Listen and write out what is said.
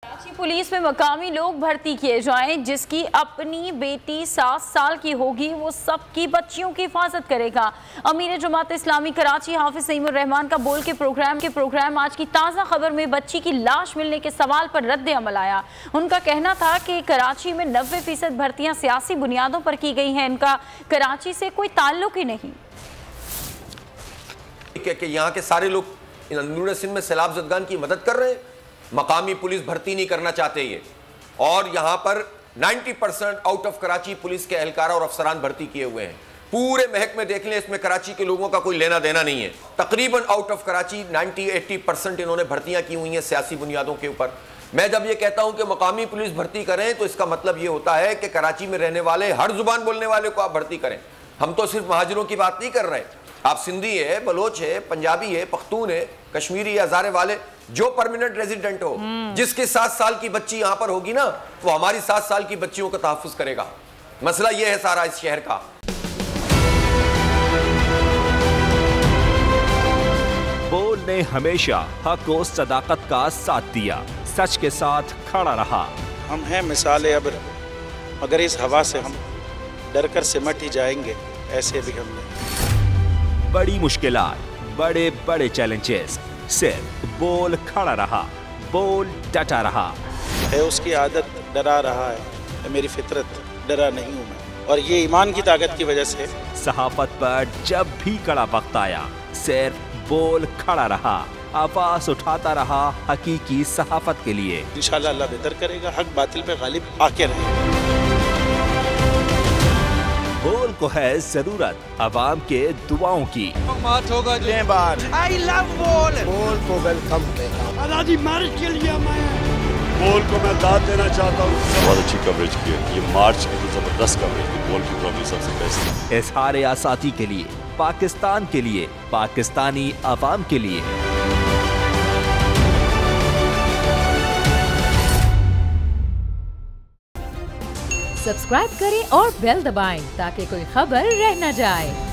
Karachi police में मकामी लोग भर्ती किए जाएं। जिसकी अपनी बेटी 7 साल की होगी वो सबकी बच्चियों की हिफाजत करेगा। अमीर जमात इस्लामी कराची हाफिज सईमुर रहमान का बोल के प्रोग्राम आज की ताज़ा खबर में बच्ची की लाश मिलने के सवाल पर रद्द अमल आया। उनका कहना था कि कराची में 90% भर्तियां सियासी बुनियादों पर की गई हैं। इनका कराची से कोई ताल्लुक ही नहीं। कि यहाँ के सारे लोग अंदरूनी सिंध में सैलाब ज़दगान की मदद कर रहे हैं। मकामी पुलिस भर्ती नहीं करना चाहते ये, और यहाँ पर 90% आउट ऑफ कराची पुलिस के एहलकार और अफसरान भर्ती किए हुए हैं। पूरे महकमे देख लें, इसमें कराची के लोगों का कोई लेना देना नहीं है। तकरीबन आउट ऑफ कराची 90-80% इन्होंने भर्तियां की हुई हैं सियासी बुनियादों के ऊपर। मैं जब ये कहता हूं कि मकामी पुलिस भर्ती करें तो इसका मतलब ये होता है कि कराची में रहने वाले हर जुबान बोलने वाले को आप भर्ती करें। हम तो सिर्फ महाजिरों की बात नहीं कर रहे, आप सिंधी है, बलोच है, पंजाबी है, पख्तून है, कश्मीरी है, हजारे वाले, जो परमानेंट रेजिडेंट हो, जिसके 7 साल की बच्ची यहां पर होगी ना, वो हमारी 7 साल की बच्चियों का तहफ्फुज करेगा। मसला ये है सारा इस शहर का। बोल ने हमेशा हक और सदाकत का साथ दिया, सच के साथ खड़ा रहा। हम हैं मिसाल अब्र, मगर इस हवा से हम डर कर सिमट ही जाएंगे, ऐसे भी हमने बड़ी मुश्किलात, बड़े बड़े चैलेंजेस, सिर्फ बोल खड़ा रहा, बोल डटा रहा। है उसकी आदत डरा रहा है, मेरी फितरत डरा नहीं हूँ मैं, और ये ईमान की ताकत की वजह से। सहाफत पर जब भी कड़ा वक्त आया, सिर्फ बोल खड़ा रहा, आवाज उठाता रहा हकीकी सहाफत के लिए। इंशाल्लाह अल्लाह बेहतर करेगा, हक बातिल पे गालिब आके रहे। बोल को है जरूरत अवाम के दुआओं की। आई लव बोल। बोल को वेलकम देगा। आजादी मार्च के लिए मैं बोल को मैं दाद देना चाहता हूँ। बहुत अच्छी कवरेज की है, ये मार्च की तो जबरदस्त कवरेज की, बोल की प्रॉब्लम सबसे बेस्ट। इजहार आसाती के लिए, पाकिस्तान के लिए, पाकिस्तानी अवाम के लिए। सब्सक्राइब करें और बेल दबाएं ताकि कोई खबर रह न जाए।